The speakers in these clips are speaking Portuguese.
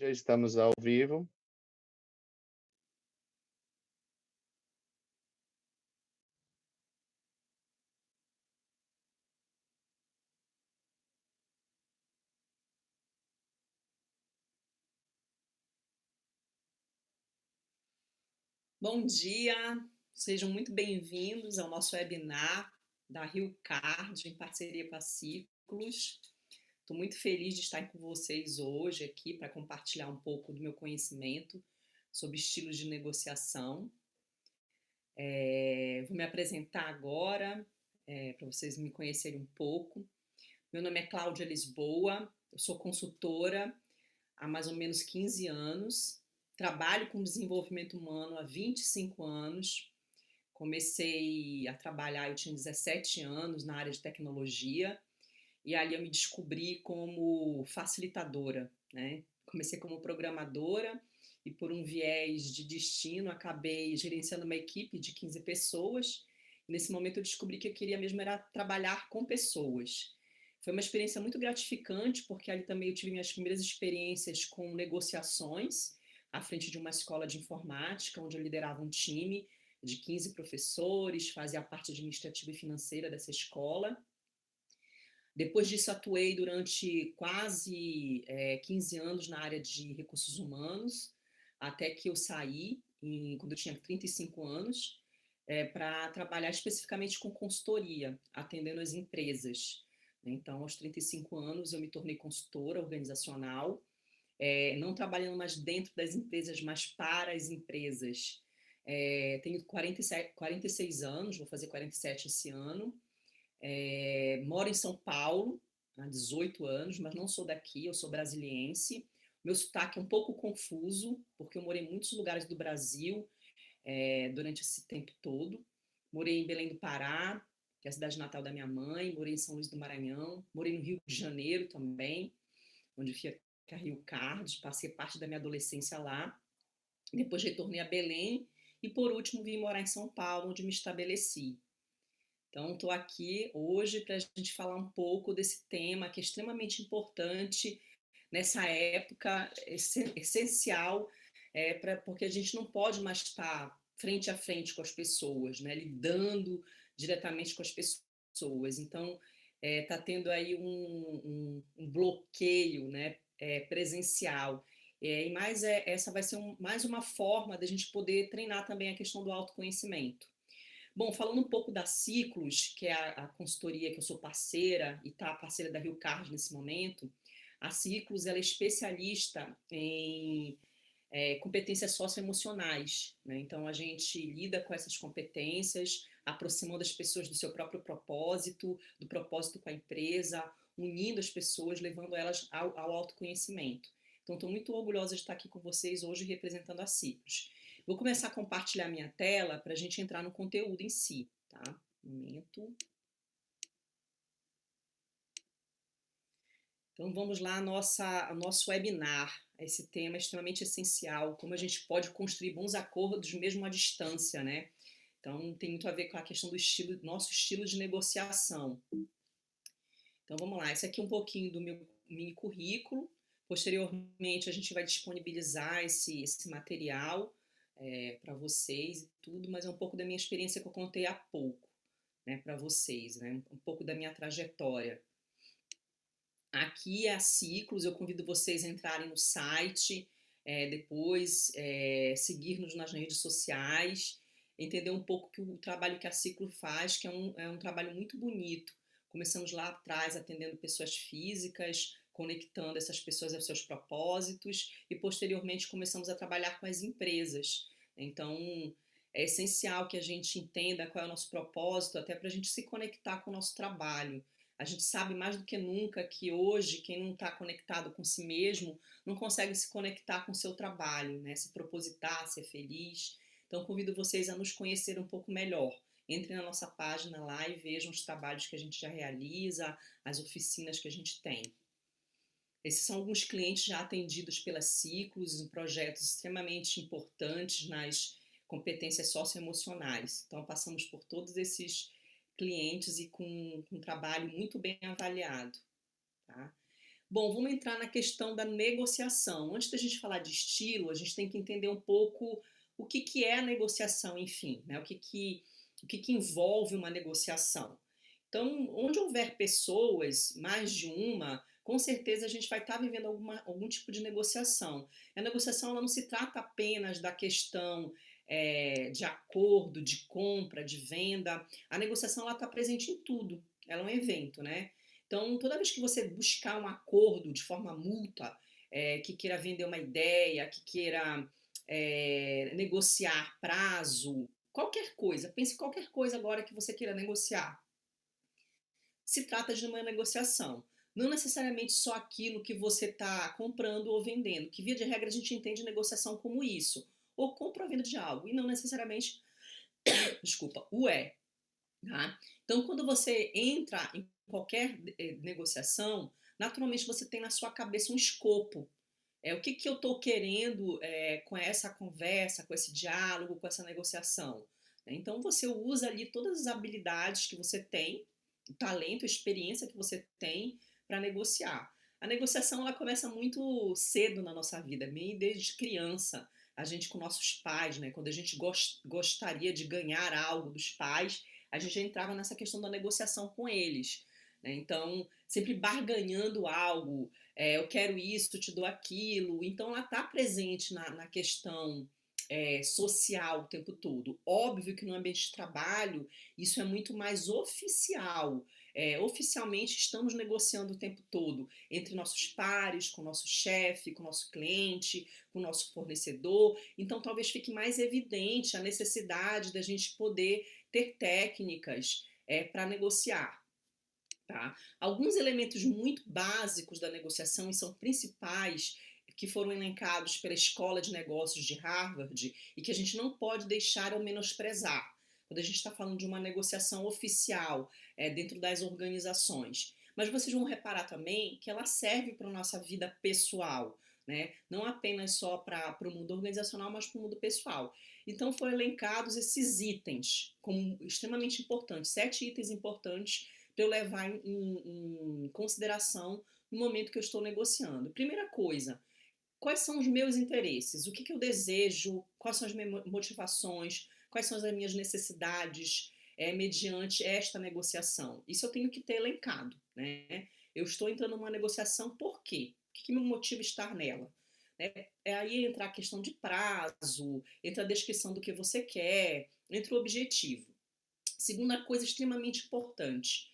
Já estamos ao vivo. Bom dia, sejam muito bem-vindos ao nosso webinar da Rio Card, em parceria com a Ciclos. Estou muito feliz de estar com vocês hoje aqui para compartilhar um pouco do meu conhecimento sobre estilos de negociação. Vou me apresentar agora, para vocês me conhecerem um pouco. Meu nome é Cláudia Lisboa, eu sou consultora há mais ou menos 15 anos, trabalho com desenvolvimento humano há 25 anos. Comecei a trabalhar, eu tinha 17 anos na área de tecnologia, e ali eu me descobri como facilitadora, né? Comecei como programadora e por um viés de destino acabei gerenciando uma equipe de 15 pessoas. Nesse momento eu descobri que eu queria mesmo era trabalhar com pessoas. Foi uma experiência muito gratificante, porque ali também eu tive minhas primeiras experiências com negociações à frente de uma escola de informática, onde eu liderava um time de 15 professores, fazia a parte administrativa e financeira dessa escola. Depois disso, atuei durante quase 15 anos na área de recursos humanos, até que eu saí, quando eu tinha 35 anos, para trabalhar especificamente com consultoria, atendendo as empresas. Então, aos 35 anos, eu me tornei consultora organizacional, não trabalhando mais dentro das empresas, mas para as empresas. Tenho 46 anos, vou fazer 47 esse ano. Moro em São Paulo há 18 anos, mas não sou daqui, eu sou brasiliense. Meu sotaque é um pouco confuso, porque eu morei em muitos lugares do Brasil durante esse tempo todo. Morei em Belém do Pará, que é a cidade natal da minha mãe, morei em São Luís do Maranhão, morei no Rio de Janeiro também, onde fica Rio Card, passei parte da minha adolescência lá. Depois retornei a Belém e, por último, vim morar em São Paulo, onde me estabeleci. Então, estou aqui hoje para a gente falar um pouco desse tema que é extremamente importante nessa época essencial, porque a gente não pode mais estar frente a frente com as pessoas, né, lidando diretamente com as pessoas. Então, está tendo aí um bloqueio, né, presencial. E mais essa vai ser mais uma forma da gente poder treinar também a questão do autoconhecimento. Bom, falando um pouco da Ciclos, que é a consultoria que eu sou parceira e está parceira da Rio Card nesse momento, a Ciclos ela é especialista em competências socioemocionais, né? Então a gente lida com essas competências, aproximando as pessoas do seu próprio propósito, do propósito com a empresa, unindo as pessoas, levando elas ao autoconhecimento. Então estou muito orgulhosa de estar aqui com vocês hoje representando a Ciclos. Vou começar a compartilhar minha tela para a gente entrar no conteúdo em si, tá? Um momento. Então vamos lá, ao nosso webinar. Esse tema é extremamente essencial, como a gente pode construir bons acordos mesmo à distância, né? Então tem muito a ver com a questão do nosso estilo de negociação. Então vamos lá, esse aqui é um pouquinho do meu mini currículo. Posteriormente a gente vai disponibilizar esse material para vocês e tudo, mas é um pouco da minha experiência que eu contei há pouco, né, para vocês, né? Um pouco da minha trajetória. Aqui é a Ciclos, eu convido vocês a entrarem no site, depois seguir-nos nas redes sociais, entender um pouco o trabalho que a Ciclos faz, que é um trabalho muito bonito. Começamos lá atrás atendendo pessoas físicas, conectando essas pessoas aos seus propósitos e posteriormente começamos a trabalhar com as empresas. Então é essencial que a gente entenda qual é o nosso propósito, até para a gente se conectar com o nosso trabalho. A gente sabe mais do que nunca que hoje quem não está conectado com si mesmo não consegue se conectar com o seu trabalho, né? Se propositar, ser feliz. Então convido vocês a nos conhecer um pouco melhor. Entrem na nossa página lá e vejam os trabalhos que a gente já realiza, as oficinas que a gente tem. Esses são alguns clientes já atendidos pelas Ciclos em projetos extremamente importantes nas competências socioemocionais. Então passamos por todos esses clientes e com um trabalho muito bem avaliado. Tá? Bom, vamos entrar na questão da negociação. Antes da gente falar de estilo, a gente tem que entender um pouco o que que é a negociação, enfim, né? O que que envolve uma negociação. Então, onde houver pessoas, mais de uma, com certeza a gente vai estar vivendo algum tipo de negociação. A negociação ela não se trata apenas da questão de acordo, de compra, de venda. A negociação ela está presente em tudo. Ela é um evento, né? Então, toda vez que você buscar um acordo de forma mútua, que queira vender uma ideia, que queira negociar prazo, qualquer coisa, pense em qualquer coisa agora que você queira negociar. Se trata de uma negociação. Não necessariamente só aquilo que você está comprando ou vendendo, que via de regra a gente entende negociação como isso, ou compra ou venda de algo, e não necessariamente, desculpa, o é. Tá? Então, quando você entra em qualquer negociação, naturalmente você tem na sua cabeça um escopo. O que, que eu estou querendo com essa conversa, com esse diálogo, com essa negociação. Né? Então, você usa ali todas as habilidades que você tem, o talento, a experiência que você tem para negociar. A negociação ela começa muito cedo na nossa vida, meio desde criança. A gente com nossos pais, né? Quando a gente gostaria de ganhar algo dos pais, a gente já entrava nessa questão da negociação com eles. Né? Então, sempre barganhando algo, eu quero isso, te dou aquilo. Então, ela está presente na questão social o tempo todo. Óbvio que no ambiente de trabalho isso é muito mais oficial. Oficialmente estamos negociando o tempo todo entre nossos pares, com o nosso chefe, com o nosso cliente, com o nosso fornecedor. Então, talvez fique mais evidente a necessidade da gente poder ter técnicas para negociar. Tá? Alguns elementos muito básicos da negociação e são principais que foram elencados pela Escola de Negócios de Harvard e que a gente não pode deixar ou menosprezar quando a gente está falando de uma negociação oficial dentro das organizações. Mas vocês vão reparar também que ela serve para a nossa vida pessoal, né? Não apenas só para o mundo organizacional, mas para o mundo pessoal. Então foram elencados esses itens como extremamente importantes, 7 itens importantes para eu levar em consideração no momento que eu estou negociando. Primeira coisa, quais são os meus interesses? O que, que eu desejo? Quais são as minhas motivações? Quais são as minhas necessidades mediante esta negociação? Isso eu tenho que ter elencado, né? Eu estou entrando numa negociação por quê? O que, que me motiva a estar nela? Aí entra a questão de prazo, entra a descrição do que você quer, entra o objetivo. Segunda coisa extremamente importante,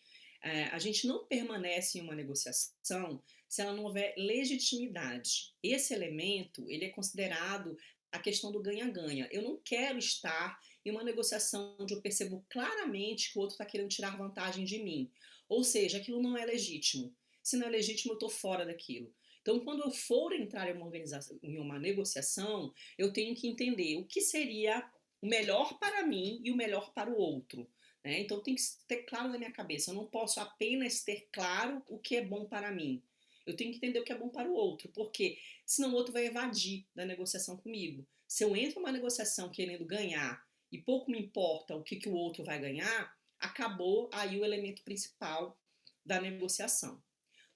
a gente não permanece em uma negociação se ela não houver legitimidade. Esse elemento, ele é considerado a questão do ganha-ganha. Eu não quero estar em uma negociação onde eu percebo claramente que o outro está querendo tirar vantagem de mim. Ou seja, aquilo não é legítimo. Se não é legítimo, eu estou fora daquilo. Então, quando eu for entrar em uma negociação, eu tenho que entender o que seria o melhor para mim e o melhor para o outro. Né? Então tem que ter claro na minha cabeça. Eu não posso apenas ter claro o que é bom para mim. Eu tenho que entender o que é bom para o outro, porque senão o outro vai evadir da negociação comigo. Se eu entro numa negociação querendo ganhar e pouco me importa o que, que o outro vai ganhar, acabou aí o elemento principal da negociação.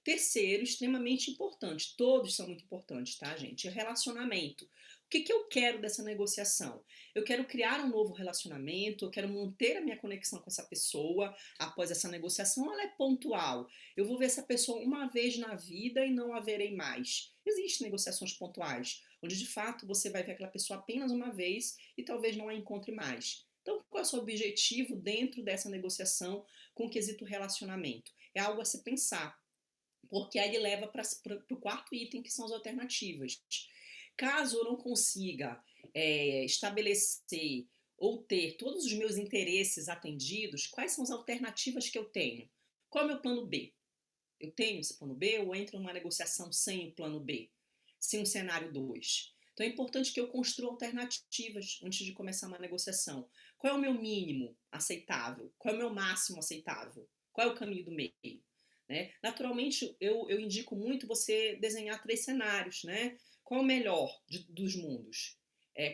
Terceiro, extremamente importante, todos são muito importantes, tá, gente? Relacionamento. O que, que eu quero dessa negociação? Eu quero criar um novo relacionamento, eu quero manter a minha conexão com essa pessoa após essa negociação, ela é pontual. Eu vou ver essa pessoa uma vez na vida e não a verei mais. Existem negociações pontuais, onde de fato você vai ver aquela pessoa apenas uma vez e talvez não a encontre mais. Então, qual é o seu objetivo dentro dessa negociação com o quesito relacionamento? É algo a se pensar, porque aí leva para o quarto item, que são as alternativas. Caso eu não consiga estabelecer ou ter todos os meus interesses atendidos, quais são as alternativas que eu tenho? Qual é o meu plano B? Eu tenho esse plano B ou entro numa negociação sem o plano B? Sem o cenário 2? Então é importante que eu construa alternativas antes de começar uma negociação. Qual é o meu mínimo aceitável? Qual é o meu máximo aceitável? Qual é o caminho do meio? Né? Naturalmente, eu indico muito você desenhar 3 cenários. Né? Qual é o melhor dos mundos?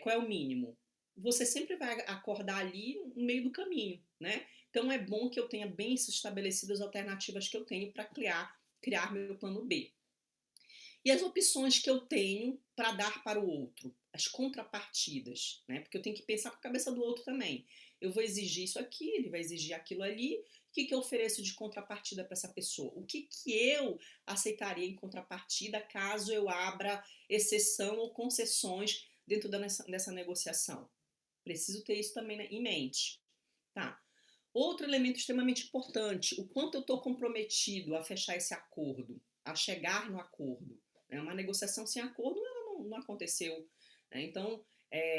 Qual é o mínimo? Você sempre vai acordar ali no meio do caminho. Né? Então é bom que eu tenha bem estabelecidas as alternativas que eu tenho para criar meu plano B. e as opções que eu tenho para dar para o outro, as contrapartidas, né? Porque eu tenho que pensar com a cabeça do outro também. Eu vou exigir isso aqui, ele vai exigir aquilo ali. O que, que eu ofereço de contrapartida para essa pessoa? O que, que eu aceitaria em contrapartida caso eu abra exceção ou concessões dentro dessa negociação? Preciso ter isso também em mente. Tá. Outro elemento extremamente importante, o quanto eu estou comprometido a fechar esse acordo, a chegar no acordo. Né? Uma negociação sem acordo não aconteceu. Né? Então,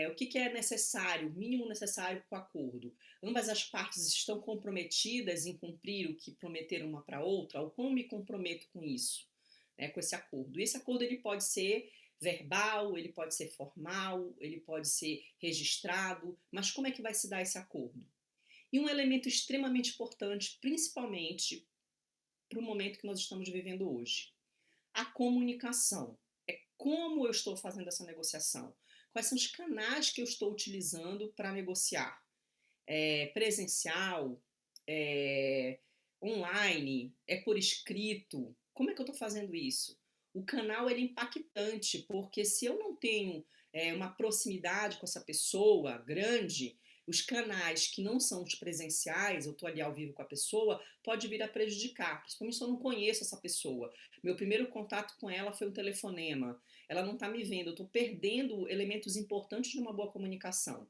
o que é necessário, o mínimo necessário para o acordo? Ambas as partes estão comprometidas em cumprir o que prometeram uma para a outra? Ou como me comprometo com isso, né, com esse acordo? E esse acordo ele pode ser verbal, ele pode ser formal, ele pode ser registrado, mas como é que vai se dar esse acordo? E um elemento extremamente importante, principalmente para o momento que nós estamos vivendo hoje, a comunicação. É como eu estou fazendo essa negociação. Quais são os canais que eu estou utilizando para negociar? Presencial? É online? É por escrito? Como é que eu estou fazendo isso? O canal ele é impactante, porque se eu não tenho uma proximidade com essa pessoa grande, os canais que não são os presenciais, eu estou ali ao vivo com a pessoa, pode vir a prejudicar, principalmente se eu não conheço essa pessoa. Meu primeiro contato com ela foi um telefonema. Ela não está me vendo, eu estou perdendo elementos importantes de uma boa comunicação.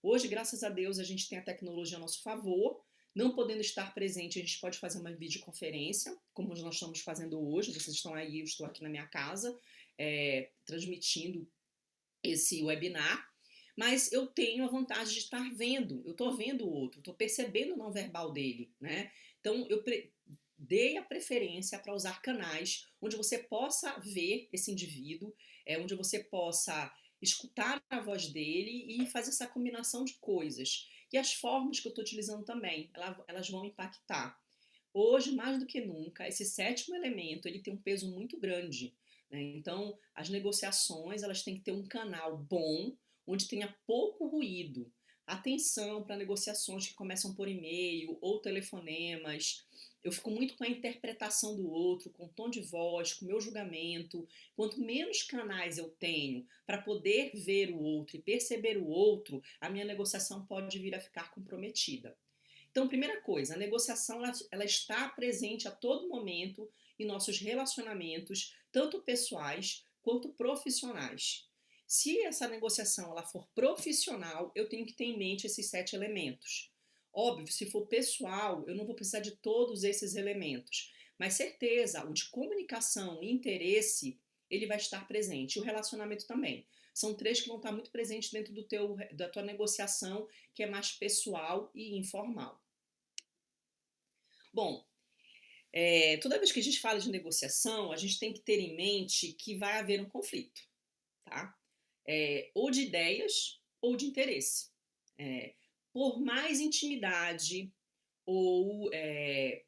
Hoje, graças a Deus, a gente tem a tecnologia a nosso favor. Não podendo estar presente, a gente pode fazer uma videoconferência, como nós estamos fazendo hoje. Vocês estão aí, eu estou aqui na minha casa, transmitindo esse webinar. Mas eu tenho a vantagem de estar vendo, eu estou vendo o outro, estou percebendo o não verbal dele, né? Então, eu dei a preferência para usar canais onde você possa ver esse indivíduo, onde você possa escutar a voz dele e fazer essa combinação de coisas. E as formas que eu estou utilizando também, elas vão impactar. Hoje, mais do que nunca, esse sétimo elemento ele tem um peso muito grande. Né? Então, as negociações elas têm que ter um canal bom, onde tenha pouco ruído. Atenção para negociações que começam por e-mail ou telefonemas. Eu fico muito com a interpretação do outro, com o tom de voz, com o meu julgamento. Quanto menos canais eu tenho para poder ver o outro e perceber o outro, a minha negociação pode vir a ficar comprometida. Então, primeira coisa, a negociação ela está presente a todo momento em nossos relacionamentos, tanto pessoais quanto profissionais. Se essa negociação ela for profissional, eu tenho que ter em mente esses 7 elementos. Óbvio, se for pessoal, eu não vou precisar de todos esses elementos, mas certeza, o de comunicação e interesse, ele vai estar presente. E o relacionamento também. São 3 que vão estar muito presentes dentro da tua negociação, que é mais pessoal e informal. Bom, toda vez que a gente fala de negociação, a gente tem que ter em mente que vai haver um conflito, tá? Ou de ideias ou de interesse. Por mais intimidade ou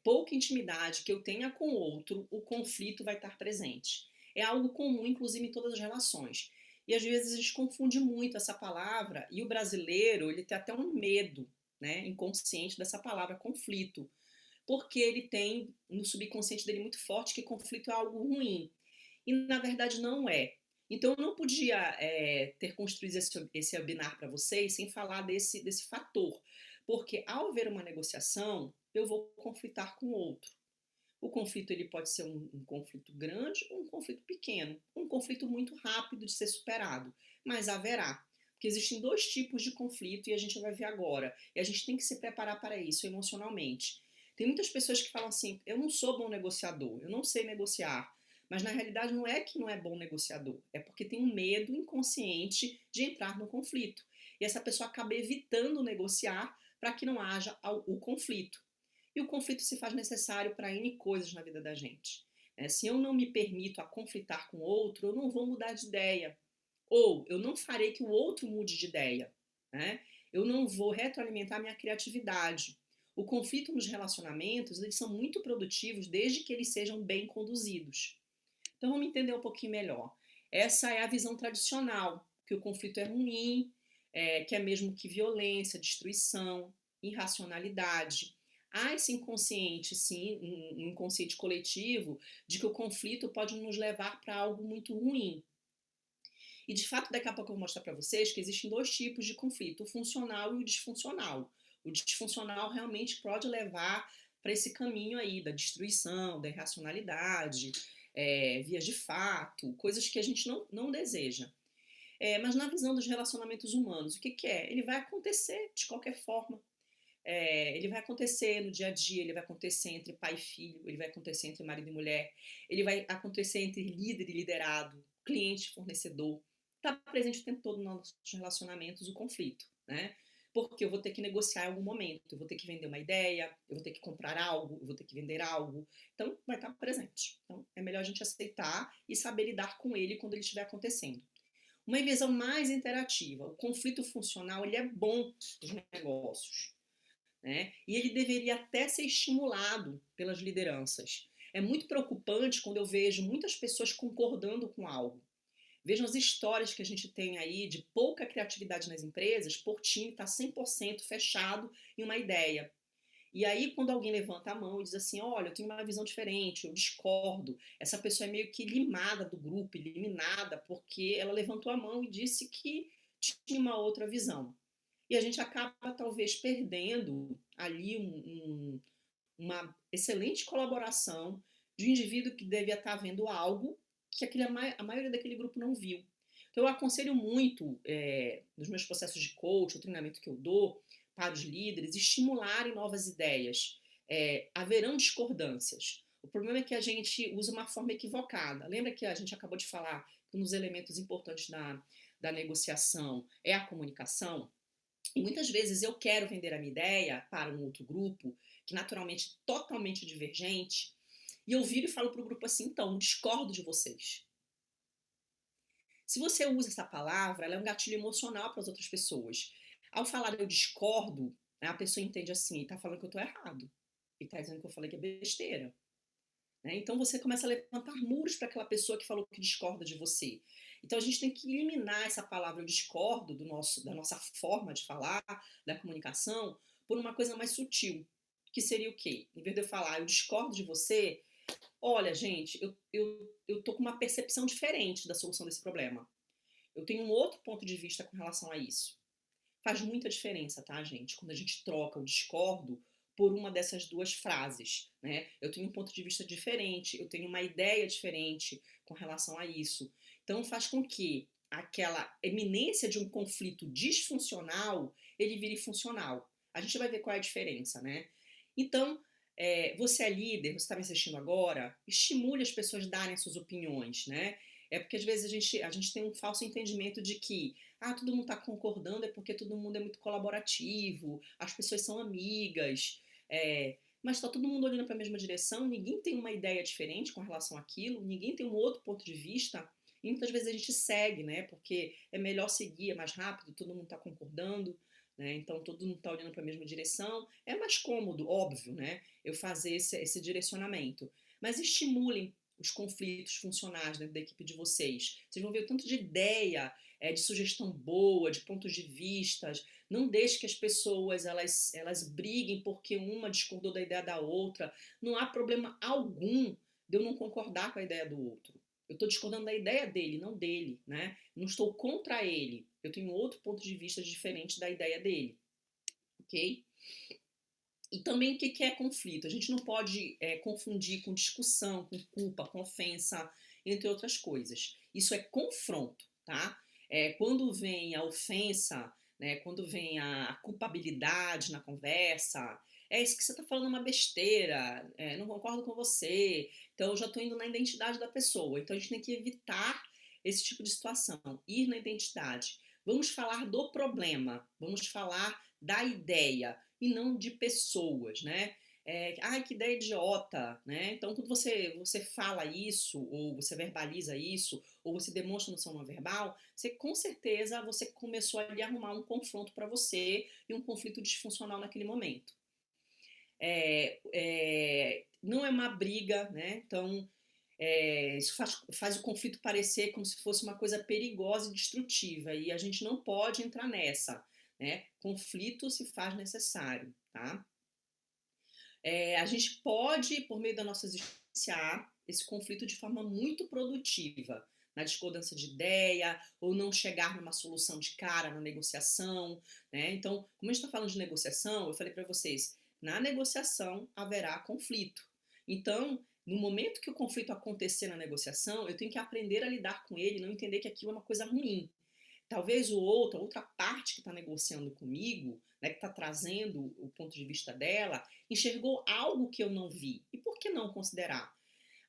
pouca intimidade que eu tenha com o outro, o conflito vai estar presente. É algo comum, inclusive, em todas as relações. E às vezes a gente confunde muito essa palavra e o brasileiro ele tem até um medo, né, inconsciente dessa palavra conflito, porque ele tem no subconsciente dele muito forte que conflito é algo ruim. E na verdade não é. Então eu não podia ter construído esse webinar para vocês sem falar desse fator. Porque ao ver uma negociação, eu vou conflitar com o outro. O conflito ele pode ser um conflito grande ou um conflito pequeno. Um conflito muito rápido de ser superado. Mas haverá. Porque existem 2 tipos de conflito e a gente vai ver agora. E a gente tem que se preparar para isso emocionalmente. Tem muitas pessoas que falam assim, eu não sou bom negociador, eu não sei negociar. Mas na realidade não é que não é bom negociador, é porque tem um medo inconsciente de entrar no conflito. E essa pessoa acaba evitando negociar para que não haja o conflito. E o conflito se faz necessário para N coisas na vida da gente. Se eu não me permito a conflitar com o outro, eu não vou mudar de ideia. Ou eu não farei que o outro mude de ideia. Né? Eu não vou retroalimentar minha criatividade. O conflito nos relacionamentos, eles são muito produtivos desde que eles sejam bem conduzidos. Então vamos entender um pouquinho melhor. Essa é a visão tradicional, que o conflito é ruim, que é mesmo que violência, destruição, irracionalidade. há esse inconsciente, sim, um inconsciente coletivo, de que o conflito pode nos levar para algo muito ruim. E de fato, daqui a pouco eu vou mostrar para vocês que existem dois tipos de conflito, o funcional e o disfuncional. O disfuncional realmente pode levar para esse caminho aí da destruição, da irracionalidade, vias de fato, coisas que a gente não deseja. Mas na visão dos relacionamentos humanos, o que, que é? Ele vai acontecer de qualquer forma. Ele vai acontecer no dia a dia, ele vai acontecer entre pai e filho, ele vai acontecer entre marido e mulher, ele vai acontecer entre líder e liderado, cliente e fornecedor. Está presente o tempo todo nos nossos relacionamentos o conflito, né? Porque eu vou ter que negociar em algum momento, eu vou ter que vender uma ideia, eu vou ter que comprar algo, eu vou ter que vender algo. Então, vai estar presente. Então, é melhor a gente aceitar e saber lidar com ele quando ele estiver acontecendo. Uma visão mais interativa. O conflito funcional ele é bom para os negócios, né? E ele deveria até ser estimulado pelas lideranças. É muito preocupante quando eu vejo muitas pessoas concordando com algo. Vejam as histórias que a gente tem aí de pouca criatividade nas empresas por time estar 100% fechado em uma ideia. E aí, quando alguém levanta a mão e diz assim, olha, eu tenho uma visão diferente, eu discordo, essa pessoa é meio que limada do grupo, eliminada, porque ela levantou a mão e disse que tinha uma outra visão. E a gente acaba, talvez, perdendo ali uma excelente colaboração de um indivíduo que devia estar vendo algo que a maioria daquele grupo não viu. Então, eu aconselho muito, nos meus processos de coach, o treinamento que eu dou, para os líderes, estimularem novas ideias. Haverão discordâncias. O problema é que a gente usa uma forma equivocada. Lembra que a gente acabou de falar que um dos elementos importantes da negociação é a comunicação? E muitas vezes eu quero vender a minha ideia para um outro grupo, que naturalmente é totalmente divergente, e eu viro e falo para o grupo assim, então, discordo de vocês. Se você usa essa palavra, ela é um gatilho emocional para as outras pessoas. Ao falar eu discordo, a pessoa entende assim, ele está falando que eu estou errado. Ele está dizendo que eu falei que é besteira. Né? Então você começa a levantar muros para aquela pessoa que falou que discorda de você. Então a gente tem que eliminar essa palavra eu discordo da nossa forma de falar, da comunicação, por uma coisa mais sutil. Que seria o quê? Em vez de eu falar eu discordo de você, olha, gente, eu tô com uma percepção diferente da solução desse problema. Eu tenho um outro ponto de vista com relação a isso. Faz muita diferença, tá, gente? Quando a gente troca o discordo por uma dessas duas frases, né? Eu tenho um ponto de vista diferente, eu tenho uma ideia diferente com relação a isso. Então faz com que aquela eminência de um conflito disfuncional, ele vire funcional. A gente vai ver qual é a diferença, né? Então, você é líder, você está me assistindo agora, estimule as pessoas a darem suas opiniões, né? É porque às vezes a gente tem um falso entendimento de que todo mundo está concordando é porque todo mundo é muito colaborativo, as pessoas são amigas, mas está todo mundo olhando para a mesma direção, ninguém tem uma ideia diferente com relação àquilo, ninguém tem um outro ponto de vista, e muitas vezes a gente segue, né? Porque é melhor seguir, é mais rápido, todo mundo está concordando, né? Então todo mundo está olhando para a mesma direção, é mais cômodo, óbvio, né? Eu fazer esse direcionamento. Mas estimulem os conflitos funcionais dentro da equipe de vocês. Vocês vão ver o tanto de ideia, de sugestão boa, de pontos de vistas. Não deixe que as pessoas elas briguem porque uma discordou da ideia da outra. Não há problema algum de eu não concordar com a ideia do outro. Eu estou discordando da ideia dele, não dele, né? Não estou contra ele. Eu tenho outro ponto de vista diferente da ideia dele, ok? E também o que é conflito? A gente não pode confundir com discussão, com culpa, com ofensa, entre outras coisas. Isso é confronto, tá? Quando vem a ofensa, né, quando vem a culpabilidade na conversa, isso que você está falando é uma besteira, não concordo com você, então eu já estou indo na identidade da pessoa. Então a gente tem que evitar esse tipo de situação, ir na identidade. Vamos falar do problema, vamos falar da ideia e não de pessoas, né? Que ideia idiota, né? Então, quando você fala isso, ou você verbaliza isso, ou você demonstra no seu não verbal, você com certeza você começou ali a arrumar um confronto para você e um conflito disfuncional naquele momento. Não é uma briga, né? Então, isso faz o conflito parecer como se fosse uma coisa perigosa e destrutiva, e a gente não pode entrar nessa, né? Conflito se faz necessário, tá? A gente pode, por meio da nossa iniciar esse conflito de forma muito produtiva, na discordância de ideia, ou não chegar numa solução de cara na negociação, né? Então, como a gente está falando de negociação, eu falei para vocês, na negociação haverá conflito. Então, no momento que o conflito acontecer na negociação, eu tenho que aprender a lidar com ele, não entender que aquilo é uma coisa ruim. Talvez o outro, a outra parte que está negociando comigo, né, que está trazendo o ponto de vista dela, enxergou algo que eu não vi. E por que não considerar?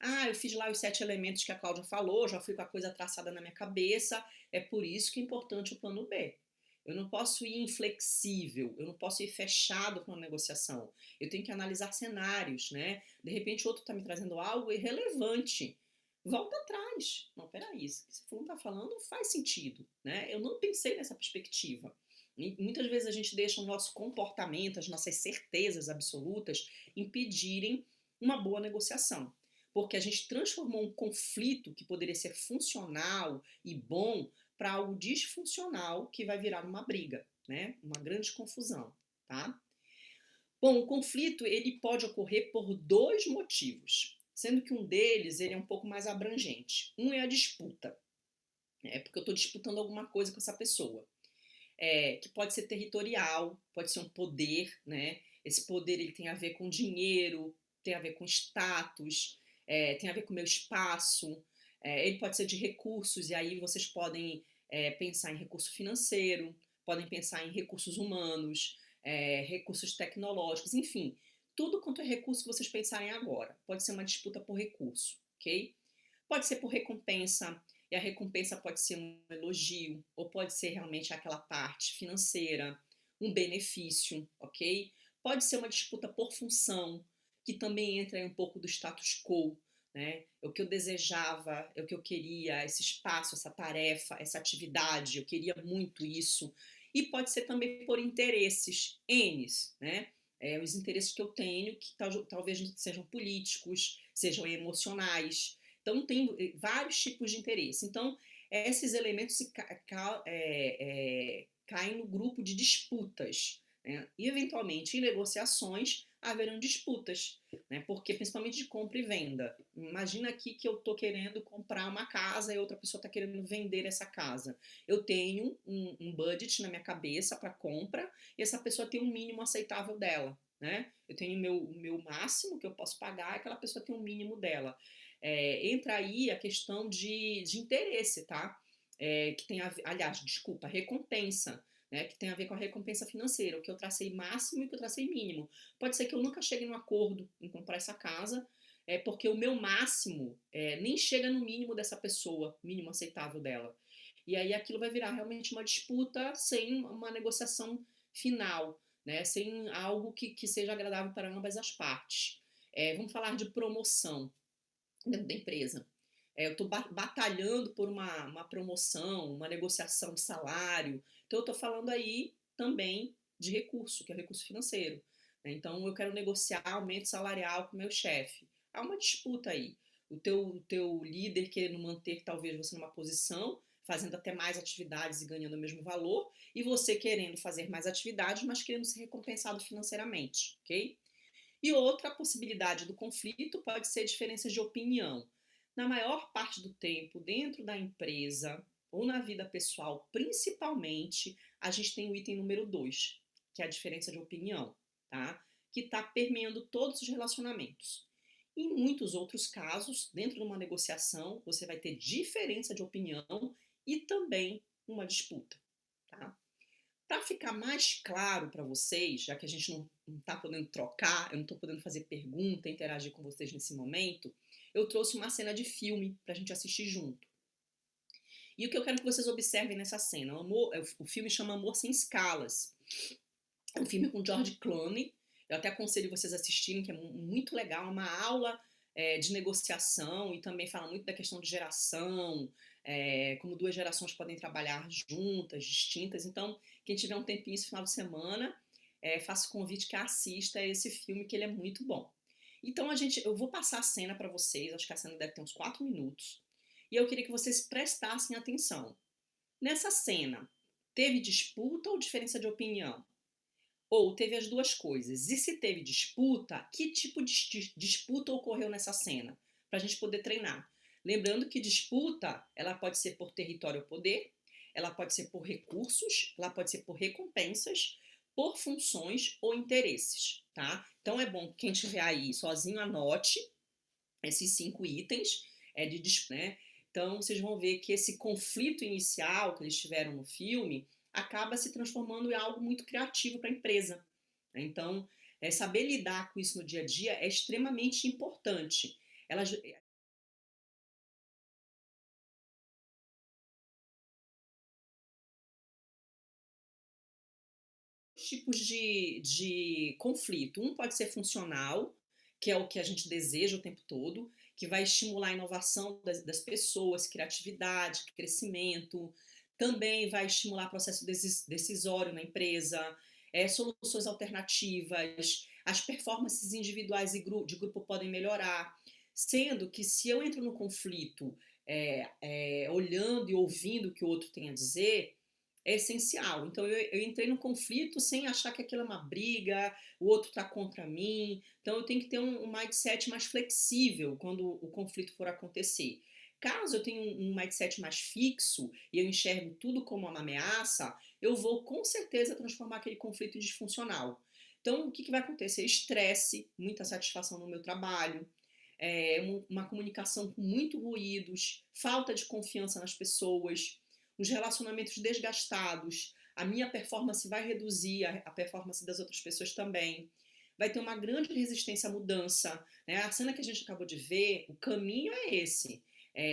Ah, eu fiz lá os 7 elementos que a Cláudia falou, já fui com a coisa traçada na minha cabeça, é por isso que é importante o plano B. Eu não posso ir inflexível, eu não posso ir fechado com a negociação. Eu tenho que analisar cenários, né? De repente o outro está me trazendo algo irrelevante. Volta atrás. Não, peraí, isso que você não está falando faz sentido, né? Eu não pensei nessa perspectiva. E muitas vezes a gente deixa o nosso comportamento, as nossas certezas absolutas impedirem uma boa negociação. Porque a gente transformou um conflito que poderia ser funcional e bom para algo disfuncional que vai virar uma briga, né? Uma grande confusão, tá? Bom, o conflito ele pode ocorrer por dois motivos, sendo que um deles ele é um pouco mais abrangente. Um é a disputa, porque eu estou disputando alguma coisa com essa pessoa, que pode ser territorial, pode ser um poder, né? Esse poder ele tem a ver com dinheiro, tem a ver com status, tem a ver com o meu espaço, ele pode ser de recursos, e aí vocês podem pensar em recurso financeiro, podem pensar em recursos humanos, recursos tecnológicos, enfim, tudo quanto é recurso que vocês pensarem agora. Pode ser uma disputa por recurso, ok? Pode ser por recompensa, e a recompensa pode ser um elogio, ou pode ser realmente aquela parte financeira, um benefício, ok? Pode ser uma disputa por função, que também entra em um pouco do status quo, né? É o que eu desejava, é o que eu queria, esse espaço, essa tarefa, essa atividade, eu queria muito isso. E pode ser também por interesses, N's, né? Os interesses que eu tenho, que talvez sejam políticos, sejam emocionais. Então, tem vários tipos de interesse. Então, esses elementos caem no grupo de disputas, né? E, eventualmente, em negociações, haverão disputas, né? Porque, principalmente de compra e venda. Imagina aqui que eu estou querendo comprar uma casa e outra pessoa está querendo vender essa casa. Eu tenho um budget na minha cabeça para compra e essa pessoa tem um mínimo aceitável dela, né? Eu tenho o meu máximo que eu posso pagar, aquela pessoa tem um mínimo dela. Entra aí a questão de interesse, tá? Que tem aliás, desculpa, recompensa, né? Que tem a ver com a recompensa financeira, o que eu tracei máximo e o que eu tracei mínimo. Pode ser que eu nunca chegue num acordo em comprar essa casa, porque o meu máximo nem chega no mínimo dessa pessoa, mínimo aceitável dela. E aí aquilo vai virar realmente uma disputa sem uma negociação final, né? Sem algo que seja agradável para ambas as partes. Vamos falar de promoção dentro da empresa. Eu estou batalhando por uma promoção, uma negociação de salário. Então, eu estou falando aí também de recurso, que é o recurso financeiro, né? Então, eu quero negociar aumento salarial com o meu chefe. Há uma disputa aí. O teu líder querendo manter talvez você numa posição, fazendo até mais atividades e ganhando o mesmo valor, e você querendo fazer mais atividades, mas querendo ser recompensado financeiramente, ok? E outra possibilidade do conflito pode ser diferenças de opinião. Na maior parte do tempo, dentro da empresa ou na vida pessoal, principalmente, a gente tem o item número 2, que é a diferença de opinião, tá? Que está permeando todos os relacionamentos. Em muitos outros casos, dentro de uma negociação, você vai ter diferença de opinião e também uma disputa, tá? Para ficar mais claro para vocês, já que a gente não está podendo trocar, eu não estou podendo fazer pergunta, interagir com vocês nesse momento, eu trouxe uma cena de filme para a gente assistir junto. E o que eu quero que vocês observem nessa cena, o filme chama Amor Sem Escalas. É um filme com George Clooney. Eu até aconselho vocês assistirem, que é muito legal, é uma aula de negociação e também fala muito da questão de geração, como duas gerações podem trabalhar juntas, distintas. Então, quem tiver um tempinho esse final de semana, faço o convite que assista esse filme, que ele é muito bom. Então, eu vou passar a cena para vocês, acho que a cena deve ter uns 4 minutos, e eu queria que vocês prestassem atenção. Nessa cena, teve disputa ou diferença de opinião? Ou teve as duas coisas. E se teve disputa, que tipo de disputa ocorreu nessa cena? Para a gente poder treinar. Lembrando que disputa, ela pode ser por território ou poder, ela pode ser por recursos, ela pode ser por recompensas, por funções ou interesses, tá? Então é bom que quem estiver aí sozinho anote esses 5 itens de né? Então vocês vão ver que esse conflito inicial que eles tiveram no filme acaba se transformando em algo muito criativo para a empresa. Né? Então, saber lidar com isso no dia a dia é extremamente importante. Elas, tipos de conflito. Um pode ser funcional, que é o que a gente deseja o tempo todo, que vai estimular a inovação das pessoas, criatividade, crescimento. Também vai estimular o processo decisório na empresa, soluções alternativas, as performances individuais e de grupo podem melhorar. Sendo que se eu entro no conflito olhando e ouvindo o que o outro tem a dizer, é essencial. Então eu entrei no conflito sem achar que aquilo é uma briga, o outro está contra mim. Então eu tenho que ter um mindset mais flexível quando o conflito for acontecer. Caso eu tenha um mindset mais fixo e eu enxergo tudo como uma ameaça, eu vou com certeza transformar aquele conflito em disfuncional. Então o que vai acontecer? Estresse, muita satisfação no meu trabalho, uma comunicação com muito ruídos, falta de confiança nas pessoas, os relacionamentos desgastados, a minha performance vai reduzir, a performance das outras pessoas também. Vai ter uma grande resistência à mudança. Né? A cena que a gente acabou de ver, o caminho é esse.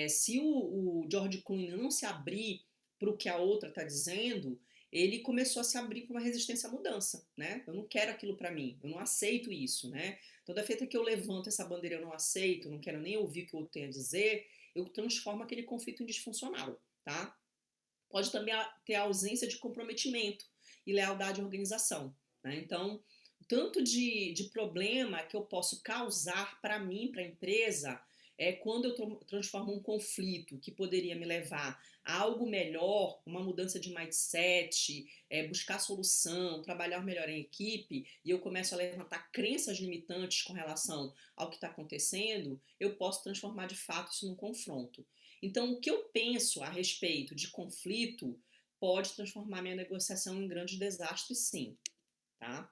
Se o George Clooney não se abrir para o que a outra está dizendo, ele começou a se abrir para uma resistência à mudança. Né? Eu não quero aquilo para mim, eu não aceito isso. Né? Toda feita que eu levanto essa bandeira, eu não aceito, não quero nem ouvir o que o outro tem a dizer, eu transformo aquele conflito em disfuncional. Tá? Pode também ter a ausência de comprometimento e lealdade à organização. Né? Então, o tanto de problema que eu posso causar para mim, para a empresa, quando eu transformo um conflito que poderia me levar a algo melhor, uma mudança de mindset, buscar solução, trabalhar melhor em equipe, e eu começo a levantar crenças limitantes com relação ao que está acontecendo, eu posso transformar de fato isso num confronto. Então, o que eu penso a respeito de conflito pode transformar minha negociação em grande desastre, sim, tá?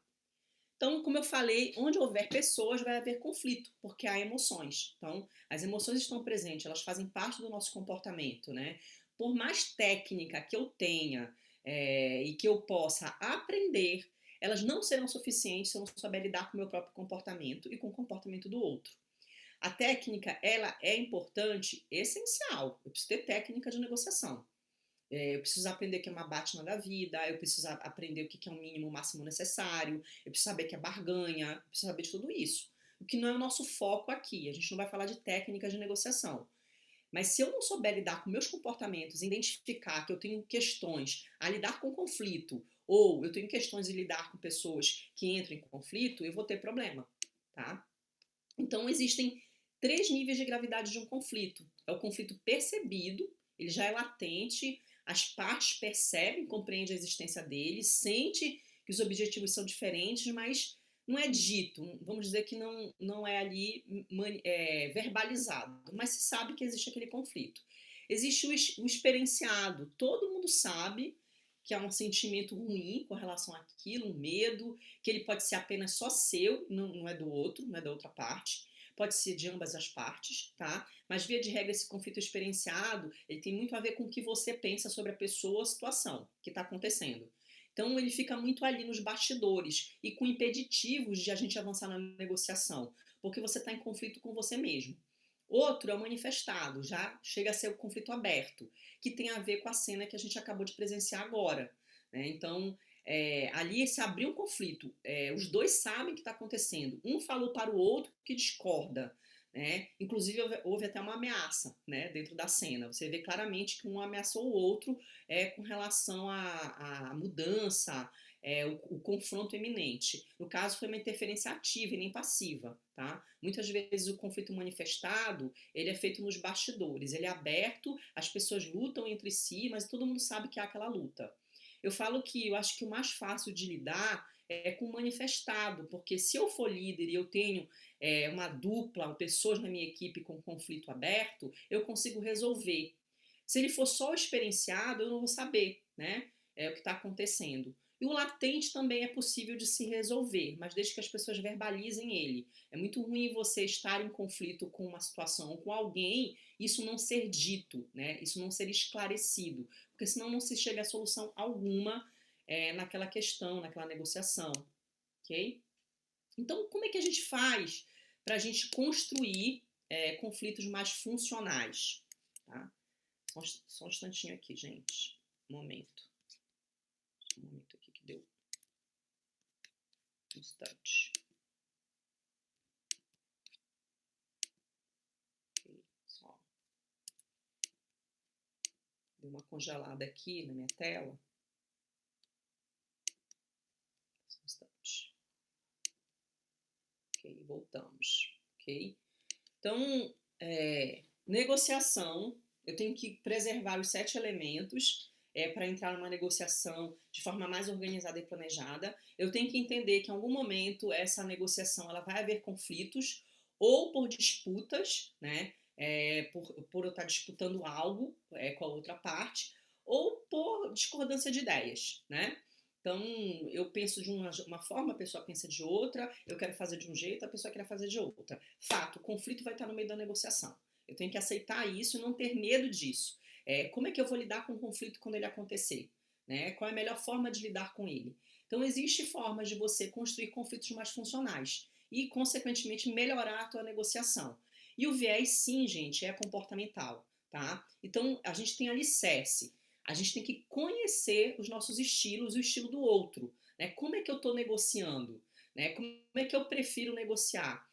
Então, como eu falei, onde houver pessoas vai haver conflito, porque há emoções. Então, as emoções estão presentes, elas fazem parte do nosso comportamento, né? Por mais técnica que eu tenha e que eu possa aprender, elas não serão suficientes se eu não souber lidar com o meu próprio comportamento e com o comportamento do outro. A técnica, ela é importante, essencial. Eu preciso ter técnica de negociação. Eu preciso aprender o que é uma Batman da vida, eu preciso aprender o que é um mínimo, máximo necessário, eu preciso saber o que é barganha, eu preciso saber de tudo isso. O que não é o nosso foco aqui, a gente não vai falar de técnicas de negociação. Mas se eu não souber lidar com meus comportamentos, identificar que eu tenho questões a lidar com conflito, ou eu tenho questões de lidar com pessoas que entram em conflito, eu vou ter problema, tá? Então, existem 3 níveis de gravidade de um conflito. É o conflito percebido, ele já é latente, as partes percebem, compreendem a existência dele, sente que os objetivos são diferentes, mas não é dito, vamos dizer que não é ali verbalizado, mas se sabe que existe aquele conflito. Existe o experienciado, todo mundo sabe que há um sentimento ruim com relação àquilo, um medo, que ele pode ser apenas só seu, não é do outro, não é da outra parte, pode ser de ambas as partes, tá? Mas via de regra esse conflito experienciado, ele tem muito a ver com o que você pensa sobre a pessoa, a situação que está acontecendo. Então ele fica muito ali nos bastidores e com impeditivos de a gente avançar na negociação, porque você está em conflito com você mesmo. Outro é o manifestado, já chega a ser o conflito aberto, que tem a ver com a cena que a gente acabou de presenciar agora. Né? Então, ali se abriu um conflito, os dois sabem o que está acontecendo, um falou para o outro que discorda, né? Inclusive houve até uma ameaça, né, dentro da cena, você vê claramente que um ameaçou o outro com relação à mudança, o confronto iminente. No caso foi uma interferência ativa e nem passiva, tá? Muitas vezes o conflito manifestado, ele é feito nos bastidores, ele é aberto, as pessoas lutam entre si, mas todo mundo sabe que há aquela luta. Eu falo que eu acho que o mais fácil de lidar com o manifestado, porque se eu for líder e eu tenho uma dupla, pessoas na minha equipe com conflito aberto, eu consigo resolver. Se ele for só experienciado, eu não vou saber, né? O que está acontecendo. E o latente também é possível de se resolver, mas desde que as pessoas verbalizem ele. É muito ruim você estar em conflito com uma situação ou com alguém, isso não ser dito, né? Isso não ser esclarecido, porque senão não se chega a solução alguma naquela questão, naquela negociação, ok? Então, como é que a gente faz para a gente construir conflitos mais funcionais? Tá? Só um instantinho aqui, gente. Um momento. Um momento aqui que deu. Um instante. Ok, só. Deu uma congelada aqui na minha tela. Só um instante. Ok, voltamos. Ok? Então, negociação, eu tenho que preservar os 7 elementos para entrar numa negociação de forma mais organizada e planejada. Eu tenho que entender que em algum momento essa negociação ela vai haver conflitos ou por disputas, né? Por eu estar disputando algo com a outra parte, ou por discordância de ideias, né? Então, eu penso de uma forma, a pessoa pensa de outra, eu quero fazer de um jeito, a pessoa quer fazer de outra. Fato, o conflito vai estar no meio da negociação. Eu tenho que aceitar isso e não ter medo disso. Como é que eu vou lidar com o conflito quando ele acontecer? Né? Qual é a melhor forma de lidar com ele? Então, existem formas de você construir conflitos mais funcionais e, consequentemente, melhorar a tua negociação. E o viés, sim, gente, é comportamental, tá? Então, a gente tem alicerce. A gente tem que conhecer os nossos estilos e o estilo do outro. Né? Como é que eu estou negociando? Né? Como é que eu prefiro negociar?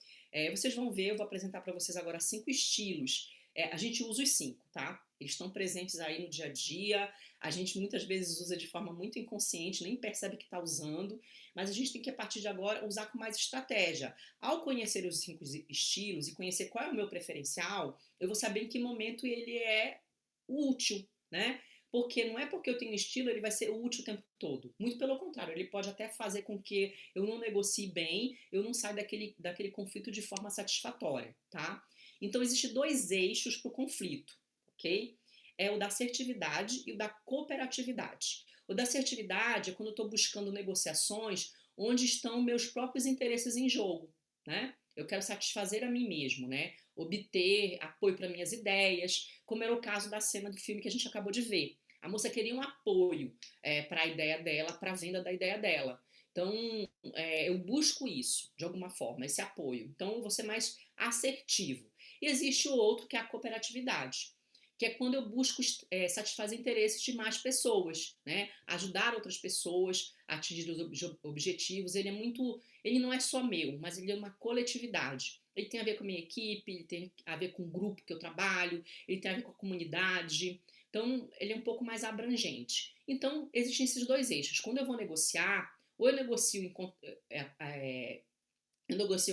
Vocês vão ver, eu vou apresentar para vocês agora 5 estilos. A gente usa os 5, tá? Eles estão presentes aí no dia a dia. A gente muitas vezes usa de forma muito inconsciente, nem percebe que está usando. Mas a gente tem que, a partir de agora, usar com mais estratégia. Ao conhecer os 5 estilos e conhecer qual é o meu preferencial, eu vou saber em que momento ele é útil, né? Porque não é porque eu tenho estilo, ele vai ser útil o tempo todo. Muito pelo contrário, ele pode até fazer com que eu não negocie bem, eu não saia daquele conflito de forma satisfatória, tá? Então, existem 2 eixos para o conflito, ok? É o da assertividade e o da cooperatividade. O da assertividade é quando eu estou buscando negociações onde estão meus próprios interesses em jogo, né? Eu quero satisfazer a mim mesmo, né? Obter apoio para minhas ideias, como era o caso da cena do filme que a gente acabou de ver. A moça queria um apoio para a ideia dela, para a venda da ideia dela. Então, eu busco isso, de alguma forma, esse apoio. Então, eu vou ser mais assertivo. E existe o outro, que é a cooperatividade, que é quando eu busco satisfazer interesses de mais pessoas, né? Ajudar outras pessoas a atingir os objetivos. Ele não é só meu, mas ele é uma coletividade. Ele tem a ver com a minha equipe, ele tem a ver com o grupo que eu trabalho, ele tem a ver com a comunidade. Então, ele é um pouco mais abrangente. Então, existem esses 2 eixos. Quando eu vou negociar, ou eu negocio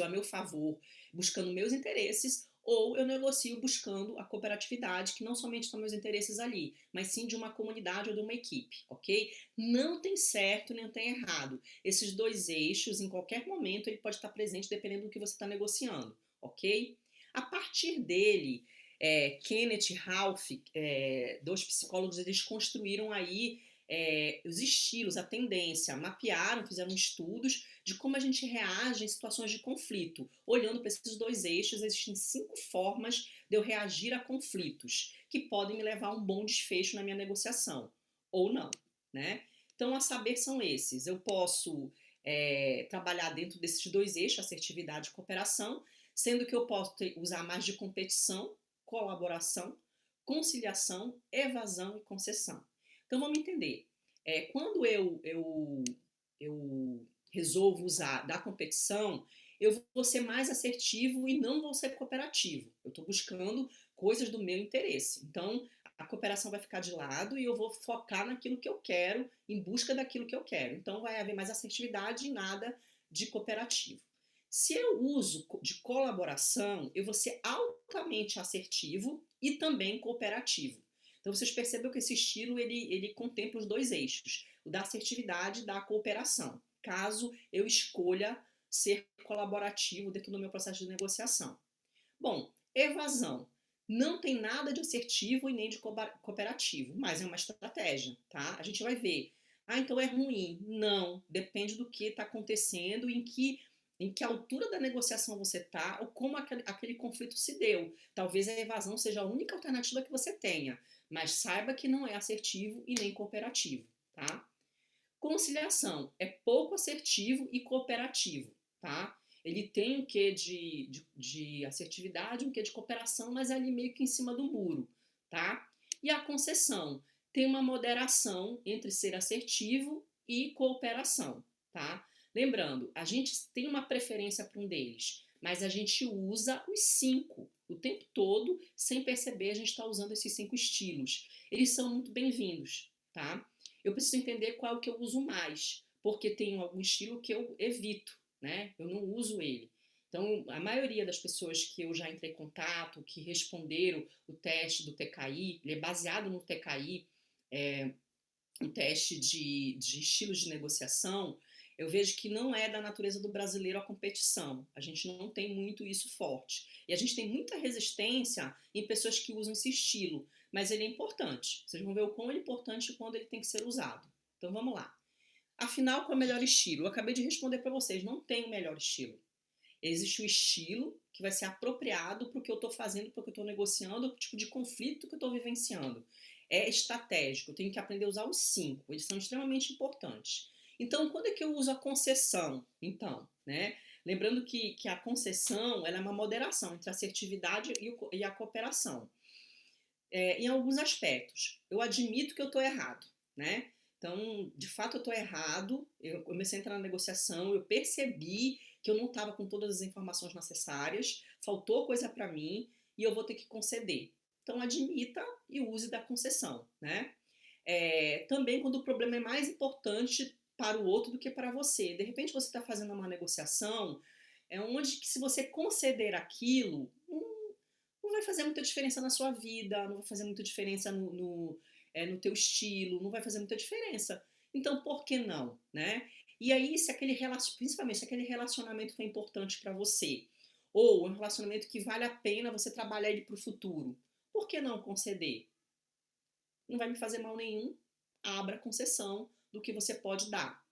a meu favor, buscando meus interesses, ou eu negocio buscando a cooperatividade, que não somente estão meus interesses ali, mas sim de uma comunidade ou de uma equipe, ok? Não tem certo nem tem errado. Esses 2 eixos, em qualquer momento, ele pode estar presente dependendo do que você está negociando, ok? A partir dele, Kenneth e Ralph, 2 psicólogos, eles construíram aí os estilos, a tendência, mapearam, fizeram estudos de como a gente reage em situações de conflito. Olhando para esses 2 eixos, existem 5 formas de eu reagir a conflitos que podem me levar a um bom desfecho na minha negociação, ou não, né? Então, a saber são esses. Eu posso trabalhar dentro desses 2 eixos, assertividade e cooperação, sendo que eu posso usar mais de competição, colaboração, conciliação, evasão e concessão. Então, vamos entender. Quando eu resolvo usar da competição, eu vou ser mais assertivo e não vou ser cooperativo. Eu estou buscando coisas do meu interesse. Então, a cooperação vai ficar de lado e eu vou focar naquilo que eu quero, em busca daquilo que eu quero. Então, vai haver mais assertividade e nada de cooperativo. Se eu uso de colaboração, eu vou ser altamente assertivo e também cooperativo. Então, vocês percebem que esse estilo ele contempla os 2 eixos, o da assertividade e da cooperação. caso eu escolha ser colaborativo dentro do meu processo de negociação. Bom, evasão. Não tem nada de assertivo e nem de cooperativo, mas é uma estratégia, tá? A gente vai ver. Ah, então é ruim. Não, depende do que está acontecendo, em que altura da negociação você está, ou como aquele conflito se deu. Talvez a evasão seja a única alternativa que você tenha, mas saiba que não é assertivo e nem cooperativo, tá? Conciliação é pouco assertivo e cooperativo, tá? Ele tem um quê de assertividade, um quê de cooperação, mas é ali meio que em cima do muro, tá? E a concessão tem uma moderação entre ser assertivo e cooperação, tá? Lembrando, a gente tem uma preferência para um deles, mas a gente usa os 5 o tempo todo, sem perceber, a gente está usando esses 5 estilos. Eles são muito bem-vindos, tá? Eu preciso entender qual é o que eu uso mais, porque tem algum estilo que eu evito, né? Eu não uso ele. Então, a maioria das pessoas que eu já entrei em contato, que responderam o teste do TKI, ele é baseado no TKI, um teste de estilos de negociação, eu vejo que não é da natureza do brasileiro a competição. A gente não tem muito isso forte. E a gente tem muita resistência em pessoas que usam esse estilo, mas ele é importante. Vocês vão ver o quão ele é importante e quando ele tem que ser usado. Então vamos lá. Afinal, qual é o melhor estilo? Eu acabei de responder para vocês, não tem o melhor estilo. Existe o estilo que vai ser apropriado para o que eu estou fazendo, para o que eu estou negociando, o tipo de conflito que eu estou vivenciando. É estratégico, eu tenho que aprender a usar os 5, eles são extremamente importantes. Então, quando é que eu uso a concessão? Então, né? Lembrando que a concessão ela é uma moderação entre a assertividade e a cooperação. Em alguns aspectos, eu admito que eu estou errado, né? Então, de fato, eu estou errado. Eu comecei a entrar na negociação, eu percebi que eu não estava com todas as informações necessárias, faltou coisa para mim e eu vou ter que conceder. Então, admita e use da concessão, né? Também quando o problema é mais importante para o outro do que para você. De repente, você está fazendo uma negociação onde que se você conceder aquilo, não vai fazer muita diferença na sua vida, não vai fazer muita diferença no teu estilo, não vai fazer muita diferença. Então, por que não, né? E aí, principalmente se aquele relacionamento foi importante para você, ou um relacionamento que vale a pena você trabalhar ele para o futuro, por que não conceder? Não vai me fazer mal nenhum, abra a concessão do que você pode dar.